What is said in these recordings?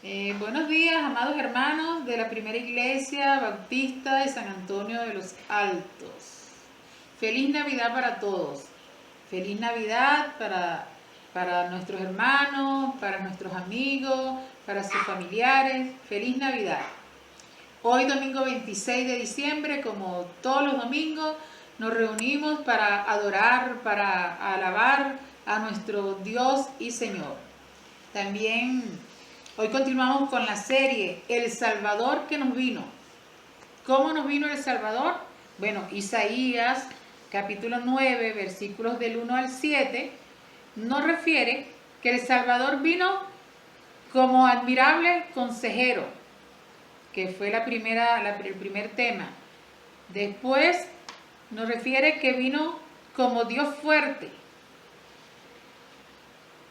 Buenos días, amados hermanos de la Primera Iglesia Bautista de San Antonio de los Altos. Feliz Navidad para todos. Feliz Navidad para nuestros hermanos, para nuestros amigos, para sus familiares. Feliz Navidad. Hoy, domingo 26 de diciembre, como todos los domingos, nos reunimos para adorar, para alabar a nuestro Dios y Señor. También hoy continuamos con la serie El Salvador que nos vino. ¿Cómo nos vino el Salvador? Bueno, Isaías capítulo 9, versículos del 1 al 7, nos refiere que el Salvador vino como admirable consejero, que fue el primer tema. Después nos refiere que vino como Dios fuerte,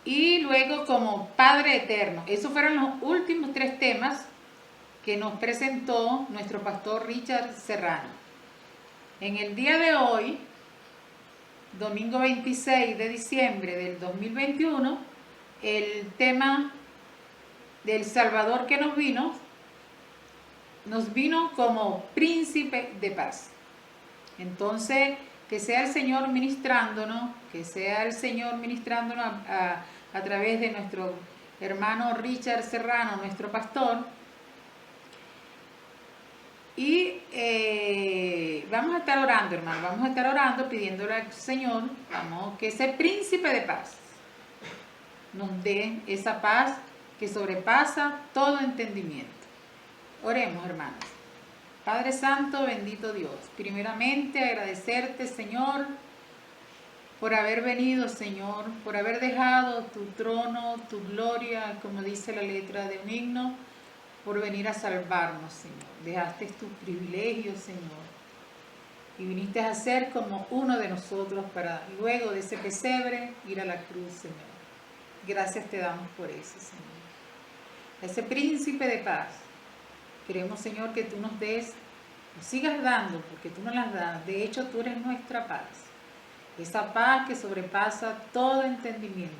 y luego como Padre Eterno. Esos fueron los últimos 3 temas que nos presentó nuestro pastor Richard Serrano. En el día de hoy, domingo 26 de diciembre del 2021, el tema del Salvador que nos vino como príncipe de paz. Entonces, que sea el Señor ministrándonos, a través de nuestro hermano Richard Serrano, nuestro pastor. Y vamos a estar orando, hermano, vamos a estar orando, pidiéndole al Señor, que ese príncipe de paz nos dé esa paz que sobrepasa todo entendimiento. Oremos, hermanos. Padre Santo, bendito Dios, primeramente agradecerte, Señor, por haber venido, Señor, por haber dejado tu trono, tu gloria, como dice la letra de un himno, por venir a salvarnos, Señor. Dejaste tus privilegios, Señor, y viniste a ser como uno de nosotros para luego de ese pesebre ir a la cruz, Señor. Gracias te damos por eso, Señor. Ese príncipe de paz. Queremos, Señor, que tú nos sigas dando, porque tú nos las das. De hecho, tú eres nuestra paz. Esa paz que sobrepasa todo entendimiento.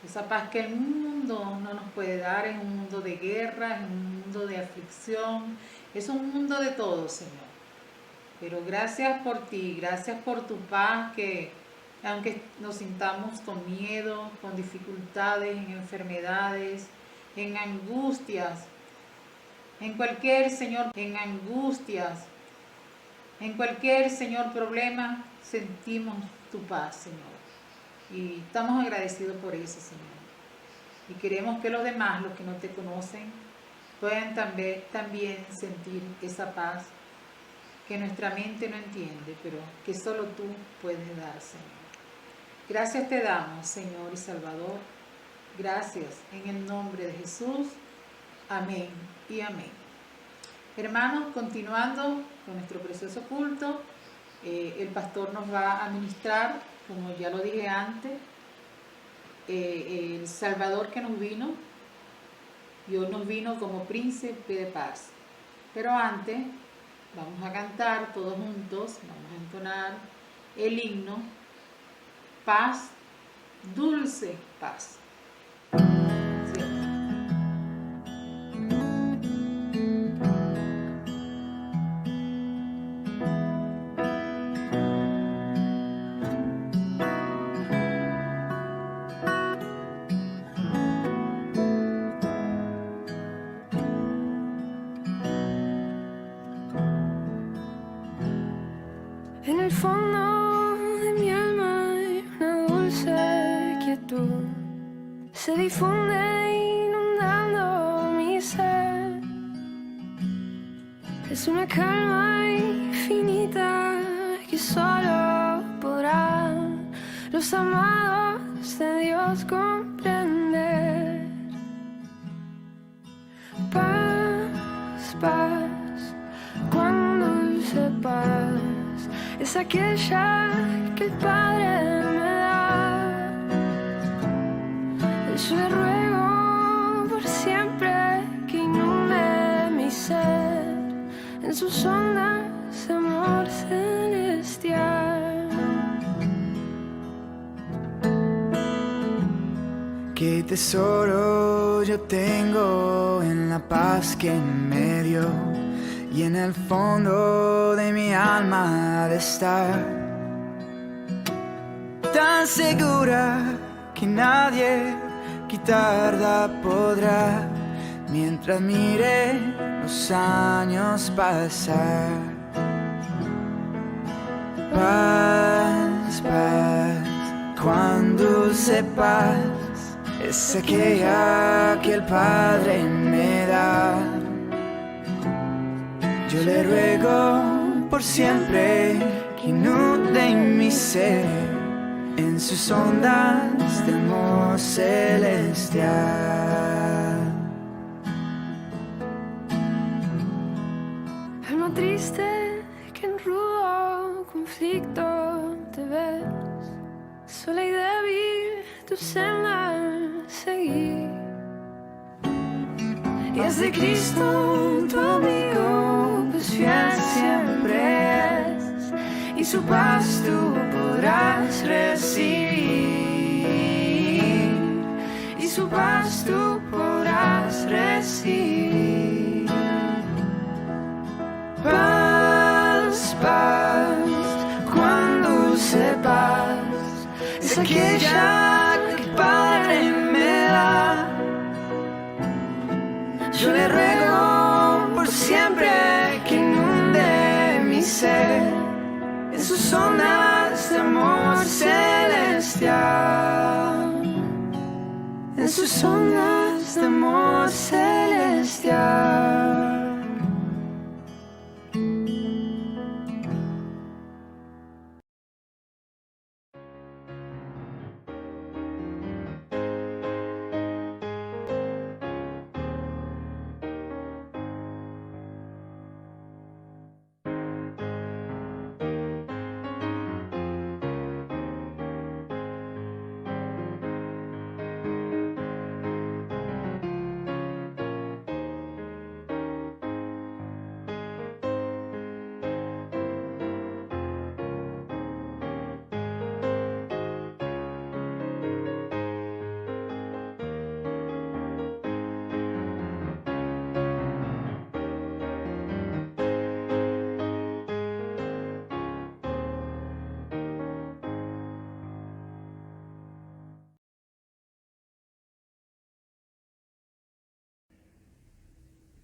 Esa paz que el mundo no nos puede dar. Es un mundo de guerra, es un mundo de aflicción. Es un mundo de todo, Señor. Pero gracias por ti, gracias por tu paz que, aunque nos sintamos con miedo, con dificultades, en enfermedades, en angustias, en cualquier, Señor, problema, sentimos tu paz, Señor. Y estamos agradecidos por eso, Señor. Y queremos que los demás, los que no te conocen, puedan también sentir esa paz que nuestra mente no entiende, pero que solo tú puedes dar, Señor. Gracias te damos, Señor y Salvador. Gracias en el nombre de Jesús. Amén y amén. Hermanos, continuando con nuestro precioso culto, el pastor nos va a ministrar, como ya lo dije antes, el Salvador que nos vino, y hoy nos vino como príncipe de paz. Pero antes, vamos a cantar todos juntos, vamos a entonar el himno, Paz, dulce paz. En el fondo de mi alma hay una dulce quietud, se difunde inundando mi ser. Es una calma infinita que solo podrán los amados de Dios comprender. Paz, paz, cuán dulce paz es aquella que el Padre me da. Yo le ruego por siempre que inunde mi ser en sus ondas de amor celestial. Qué tesoro yo tengo en la paz que me dio y en el fondo de mi alma de estar tan segura que nadie quitarla podrá mientras mire los años pasar. Paz, paz, cuando sepas es aquella que el Padre me da. Yo le ruego por siempre que inunde en mi ser en sus ondas de amor celestial. Alma triste que en rudo conflicto te ves, sola y débil tu senda seguir. Y es de Cristo tu amigo, pues fiel siempre es, y su paz tú podrás recibir, y su paz tú podrás recibir. Paz, paz, cuando sepas, es aquella que el Padre me da. Yo le ruego por siempre que inunde mi ser en sus ondas de amor celestial, en sus ondas de amor celestial.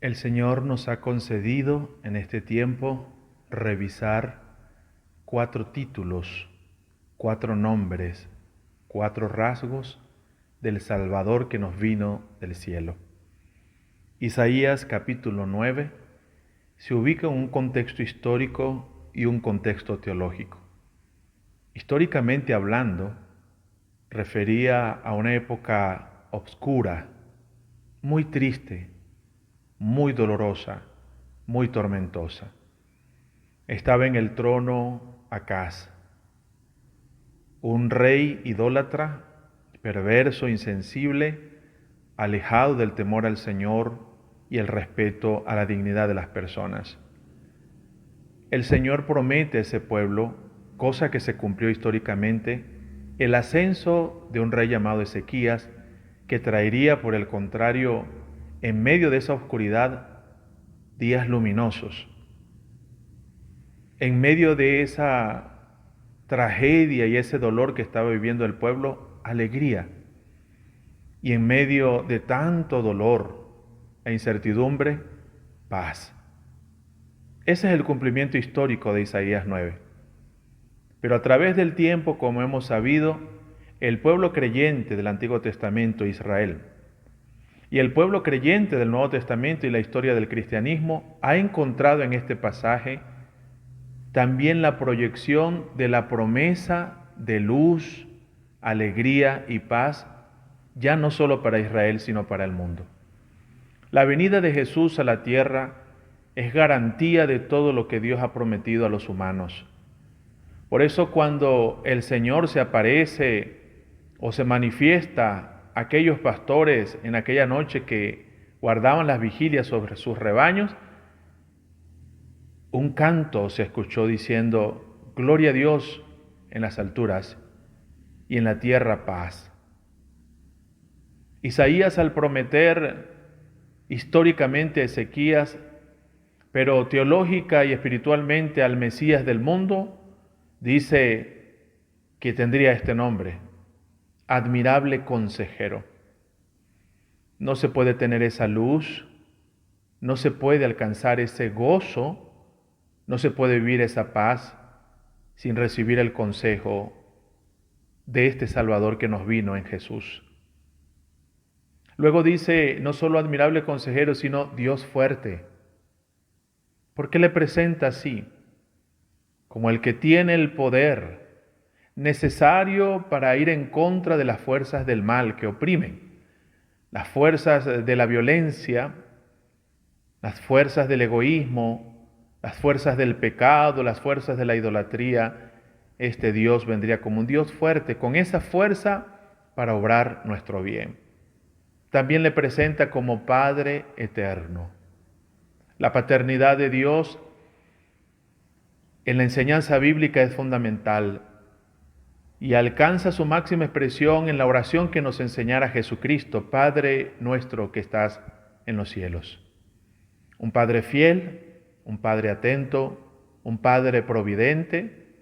El Señor nos ha concedido en este tiempo revisar 4 títulos, 4 nombres, 4 rasgos del Salvador que nos vino del cielo. Isaías capítulo 9 se ubica en un contexto histórico y un contexto teológico. Históricamente hablando, refería a una época oscura, muy triste, muy dolorosa, muy tormentosa. Estaba en el trono Acaz, un rey idólatra, perverso, insensible, alejado del temor al Señor y el respeto a la dignidad de las personas. El Señor promete a ese pueblo, cosa que se cumplió históricamente, el ascenso de un rey llamado Ezequías, que traería, por el contrario, en medio de esa oscuridad, días luminosos. En medio de esa tragedia y ese dolor que estaba viviendo el pueblo, alegría. Y en medio de tanto dolor e incertidumbre, paz. Ese es el cumplimiento histórico de Isaías 9. Pero a través del tiempo, como hemos sabido, el pueblo creyente del Antiguo Testamento, Israel, y el pueblo creyente del Nuevo Testamento y la historia del cristianismo ha encontrado en este pasaje también la proyección de la promesa de luz, alegría y paz, ya no solo para Israel, sino para el mundo. La venida de Jesús a la tierra es garantía de todo lo que Dios ha prometido a los humanos. Por eso cuando el Señor se aparece o se manifiesta a aquellos pastores en aquella noche que guardaban las vigilias sobre sus rebaños, un canto se escuchó diciendo: gloria a Dios en las alturas y en la tierra paz. Isaías, al prometer históricamente a Ezequías, pero teológica y espiritualmente al Mesías del mundo, dice que tendría este nombre: admirable consejero. No se puede tener esa luz, no se puede alcanzar ese gozo, no se puede vivir esa paz sin recibir el consejo de este Salvador que nos vino en Jesús. Luego dice, no solo admirable consejero, sino Dios fuerte. ¿Por qué le presenta así? Como el que tiene el poder necesario para ir en contra de las fuerzas del mal que oprimen, las fuerzas de la violencia, las fuerzas del egoísmo, las fuerzas del pecado, las fuerzas de la idolatría. Este Dios vendría como un Dios fuerte, con esa fuerza para obrar nuestro bien. También le presenta como Padre eterno. La paternidad de Dios en la enseñanza bíblica es fundamental y alcanza su máxima expresión en la oración que nos enseñara Jesucristo: Padre nuestro que estás en los cielos. Un Padre fiel, un Padre atento, un Padre providente,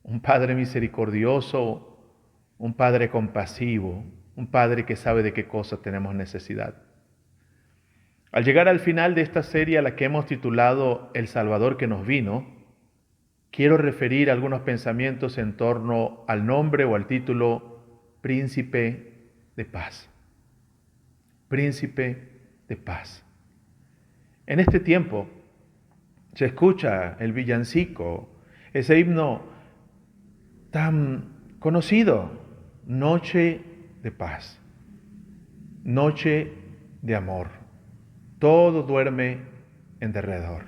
un Padre misericordioso, un Padre compasivo, un Padre que sabe de qué cosa tenemos necesidad. Al llegar al final de esta serie a la que hemos titulado El Salvador que nos vino, quiero referir algunos pensamientos en torno al nombre o al título Príncipe de Paz. Príncipe de Paz. En este tiempo se escucha el villancico, ese himno tan conocido: Noche de paz, noche de amor, todo duerme en derredor.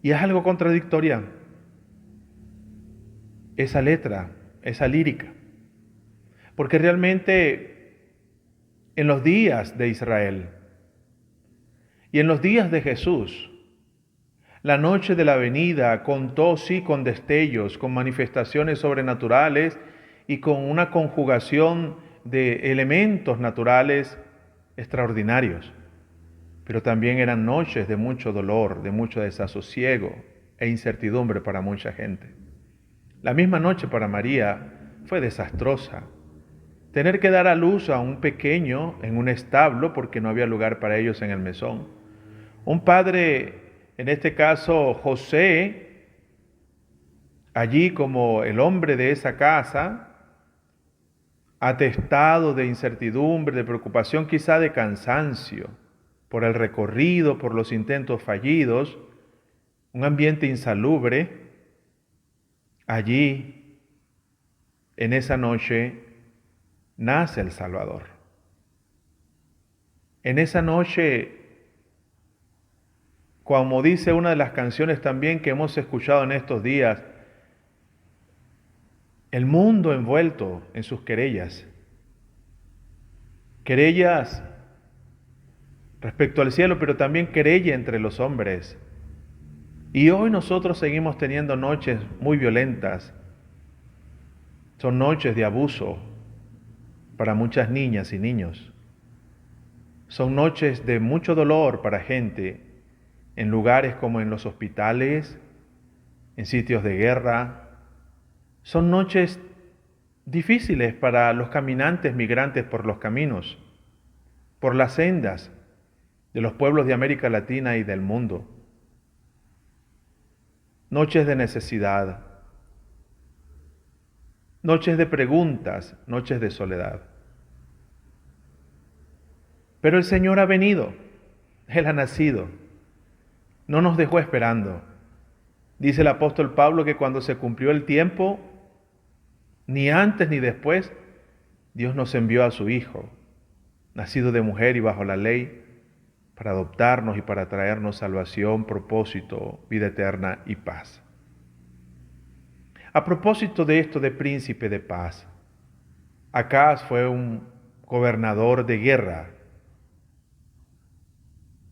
Y es algo contradictoria esa letra, esa lírica, porque realmente en los días de Israel y en los días de Jesús, la noche de la venida contó sí con destellos, con manifestaciones sobrenaturales y con una conjugación de elementos naturales extraordinarios. Pero también eran noches de mucho dolor, de mucho desasosiego e incertidumbre para mucha gente. La misma noche para María fue desastrosa. Tener que dar a luz a un pequeño en un establo porque no había lugar para ellos en el mesón. Un padre, en este caso José, allí como el hombre de esa casa, atestado de incertidumbre, de preocupación, quizá de cansancio, por el recorrido, por los intentos fallidos, un ambiente insalubre. Allí, en esa noche, nace el Salvador. En esa noche, como dice una de las canciones también que hemos escuchado en estos días, el mundo envuelto en sus querellas respecto al cielo, pero también querella entre los hombres. Y hoy nosotros seguimos teniendo noches muy violentas. Son noches de abuso para muchas niñas y niños. Son noches de mucho dolor para gente en lugares como en los hospitales, en sitios de guerra. Son noches difíciles para los caminantes migrantes por los caminos, por las sendas de los pueblos de América Latina y del mundo. Noches de necesidad, noches de preguntas, noches de soledad. Pero el Señor ha venido, Él ha nacido, no nos dejó esperando. Dice el apóstol Pablo que cuando se cumplió el tiempo, ni antes ni después, Dios nos envió a su Hijo, nacido de mujer y bajo la ley, para adoptarnos y para traernos salvación, propósito, vida eterna y paz. A propósito de esto de príncipe de paz, Acaz fue un gobernador de guerra.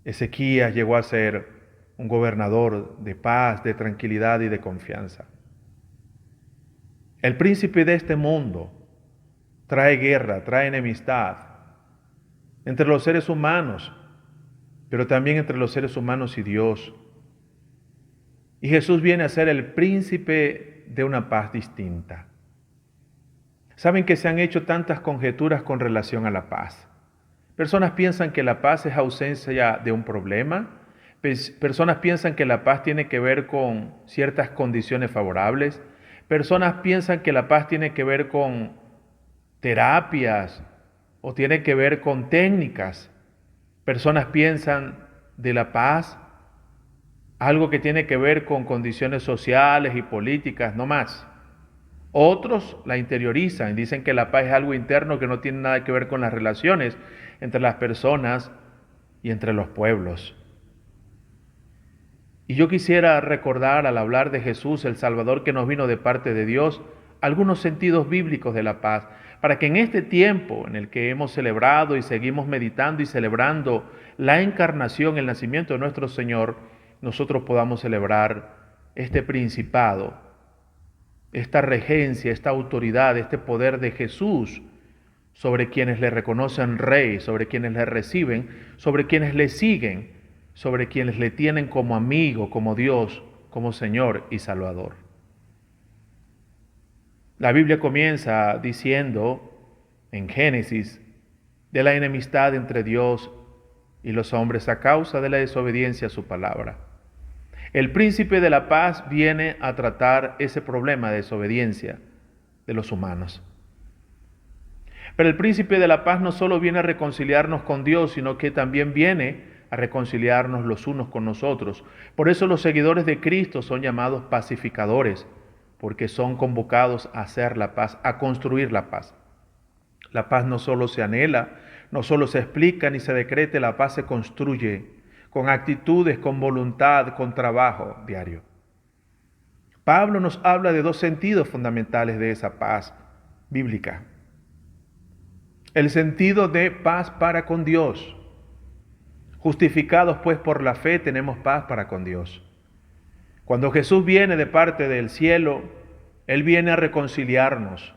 Ezequías llegó a ser un gobernador de paz, de tranquilidad y de confianza. El príncipe de este mundo trae guerra, trae enemistad, entre los seres humanos, pero también entre los seres humanos y Dios. Y Jesús viene a ser el príncipe de una paz distinta. Saben que se han hecho tantas conjeturas con relación a la paz. Personas piensan que la paz es ausencia de un problema. Personas piensan que la paz tiene que ver con ciertas condiciones favorables. Personas piensan que la paz tiene que ver con terapias o tiene que ver con técnicas. Personas piensan de la paz algo que tiene que ver con condiciones sociales y políticas, no más. Otros la interiorizan y dicen que la paz es algo interno que no tiene nada que ver con las relaciones entre las personas y entre los pueblos. Y yo quisiera recordar, al hablar de Jesús, el Salvador que nos vino de parte de Dios, algunos sentidos bíblicos de la paz, para que en este tiempo en el que hemos celebrado y seguimos meditando y celebrando la encarnación, el nacimiento de nuestro Señor, nosotros podamos celebrar este principado, esta regencia, esta autoridad, este poder de Jesús sobre quienes le reconocen Rey, sobre quienes le reciben, sobre quienes le siguen, sobre quienes le tienen como amigo, como Dios, como Señor y Salvador. La Biblia comienza diciendo en Génesis de la enemistad entre Dios y los hombres a causa de la desobediencia a su palabra. El príncipe de la paz viene a tratar ese problema de desobediencia de los humanos. Pero el príncipe de la paz no solo viene a reconciliarnos con Dios, sino que también viene a reconciliarnos los unos con nosotros. Por eso los seguidores de Cristo son llamados pacificadores, porque son convocados a hacer la paz, a construir la paz. La paz no solo se anhela, no solo se explica ni se decreta, la paz se construye con actitudes, con voluntad, con trabajo diario. Pablo nos habla de dos sentidos fundamentales de esa paz bíblica. El sentido de paz para con Dios. Justificados pues por la fe tenemos paz para con Dios. Cuando Jesús viene de parte del cielo, Él viene a reconciliarnos.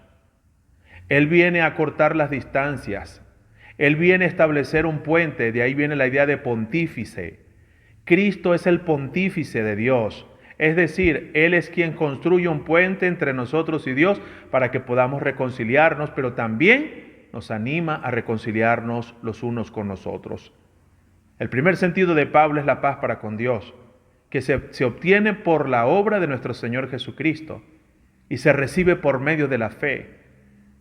Él viene a cortar las distancias. Él viene a establecer un puente, de ahí viene la idea de pontífice. Cristo es el pontífice de Dios, es decir, Él es quien construye un puente entre nosotros y Dios para que podamos reconciliarnos, pero también nos anima a reconciliarnos los unos con nosotros. El primer sentido de Pablo es la paz para con Dios, que se obtiene por la obra de nuestro Señor Jesucristo y se recibe por medio de la fe.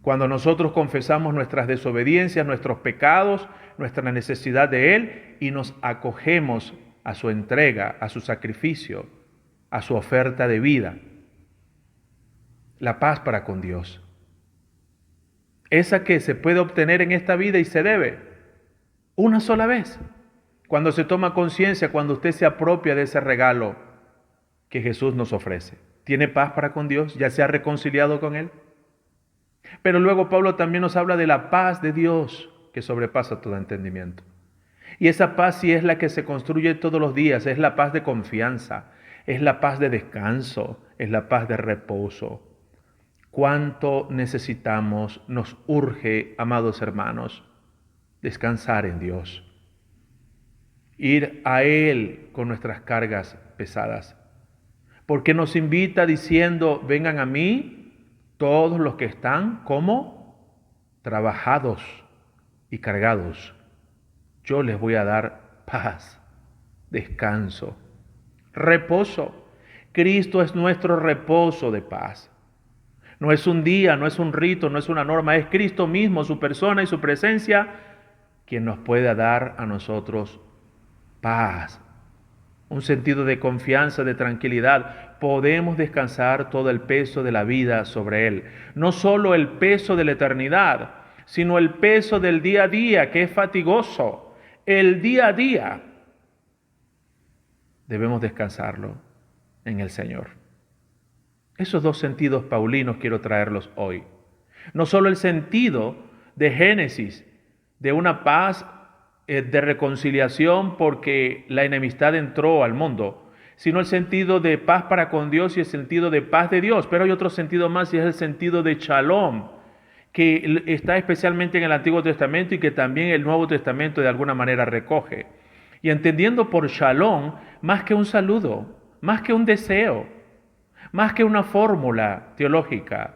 Cuando nosotros confesamos nuestras desobediencias, nuestros pecados, nuestra necesidad de Él y nos acogemos a su entrega, a su sacrificio, a su oferta de vida. La paz para con Dios. Esa que se puede obtener en esta vida y se debe una sola vez. Cuando se toma conciencia, cuando usted se apropia de ese regalo que Jesús nos ofrece. ¿Tiene paz para con Dios? ¿Ya se ha reconciliado con Él? Pero luego Pablo también nos habla de la paz de Dios que sobrepasa todo entendimiento. Y esa paz sí es la que se construye todos los días, es la paz de confianza, es la paz de descanso, es la paz de reposo. ¿Cuánto necesitamos, nos urge, amados hermanos, descansar en Dios? Ir a Él con nuestras cargas pesadas. Porque nos invita diciendo, vengan a mí todos los que están como trabajados y cargados. Yo les voy a dar paz, descanso, reposo. Cristo es nuestro reposo de paz. No es un día, no es un rito, no es una norma, es Cristo mismo, su persona y su presencia, quien nos puede dar a nosotros paz, un sentido de confianza, de tranquilidad. Podemos descansar todo el peso de la vida sobre Él. No solo el peso de la eternidad, sino el peso del día a día, que es fatigoso. El día a día debemos descansarlo en el Señor. Esos dos sentidos paulinos quiero traerlos hoy. No solo el sentido de Génesis, de una paz de reconciliación porque la enemistad entró al mundo, sino el sentido de paz para con Dios y el sentido de paz de Dios. Pero hay otro sentido más y es el sentido de shalom, que está especialmente en el Antiguo Testamento y que también el Nuevo Testamento de alguna manera recoge. Y entendiendo por shalom más que un saludo, más que un deseo, más que una fórmula teológica,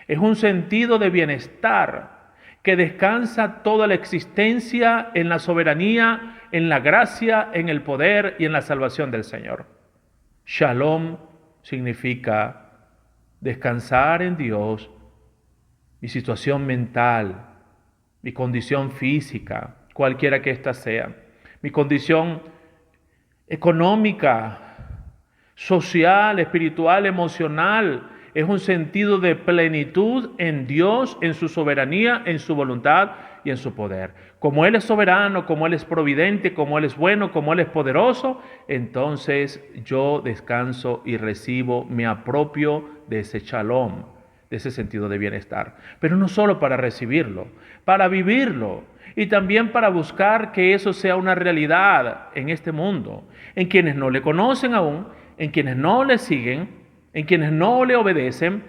es un sentido de bienestar que descansa toda la existencia en la soberanía, en la gracia, en el poder y en la salvación del Señor. Shalom significa descansar en Dios, mi situación mental, mi condición física, cualquiera que ésta sea, mi condición económica, social, espiritual, emocional. Es un sentido de plenitud en Dios, en su soberanía, en su voluntad y en su poder. Como Él es soberano, como Él es providente, como Él es bueno, como Él es poderoso, entonces yo descanso y recibo, me apropio de ese shalom, de ese sentido de bienestar. Pero no solo para recibirlo, para vivirlo y también para buscar que eso sea una realidad en este mundo, en quienes no le conocen aún, en quienes no le siguen, en quienes no le obedecen,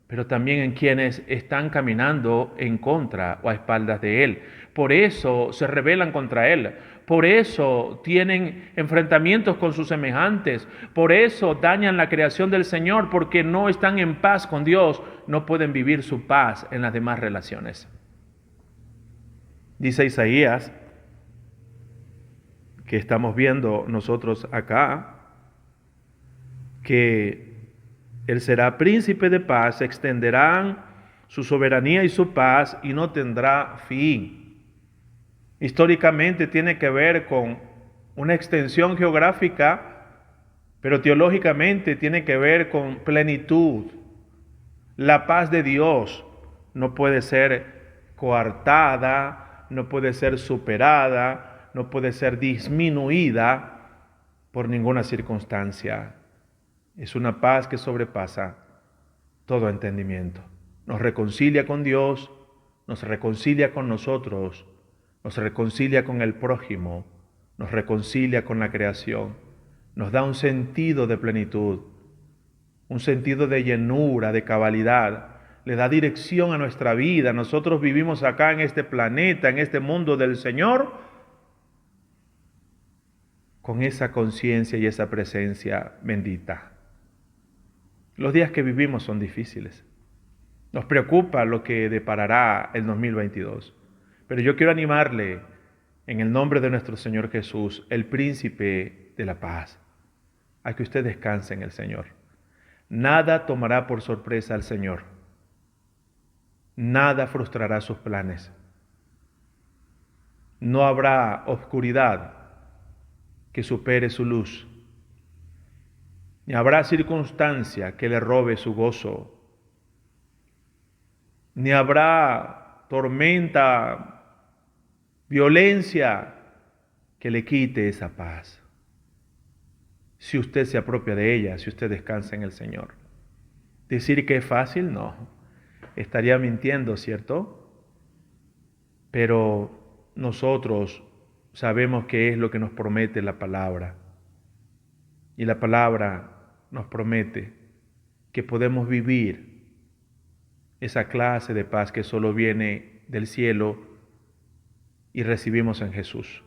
pero también en quienes están caminando en contra o a espaldas de Él. Por eso se rebelan contra Él, por eso tienen enfrentamientos con sus semejantes, por eso dañan la creación del Señor, porque no están en paz con Dios, no pueden vivir su paz en las demás relaciones. Dice Isaías, que estamos viendo nosotros acá, que Él será príncipe de paz, se extenderán su soberanía y su paz y no tendrá fin. Históricamente tiene que ver con una extensión geográfica, pero teológicamente tiene que ver con plenitud. La paz de Dios no puede ser coartada, no puede ser superada, no puede ser disminuida por ninguna circunstancia. Es una paz que sobrepasa todo entendimiento. Nos reconcilia con Dios, nos reconcilia con nosotros, nos reconcilia con el prójimo, nos reconcilia con la creación, nos da un sentido de plenitud, un sentido de llenura, de cabalidad, le da dirección a nuestra vida. Nosotros vivimos acá en este planeta, en este mundo del Señor, con esa conciencia y esa presencia bendita. Los días que vivimos son difíciles. Nos preocupa lo que deparará el 2022. Pero yo quiero animarle en el nombre de nuestro Señor Jesús, el príncipe de la paz, a que usted descanse en el Señor. Nada tomará por sorpresa al Señor. Nada frustrará sus planes. No habrá oscuridad que supere su luz. Ni habrá circunstancia que le robe su gozo. Ni habrá tormenta, violencia que le quite esa paz. Si usted se apropia de ella, si usted descansa en el Señor. Decir que es fácil, no. Estaría mintiendo, ¿cierto? Pero nosotros sabemos qué es lo que nos promete la palabra. Y la palabra nos promete que podemos vivir esa clase de paz que solo viene del cielo y recibimos en Jesús.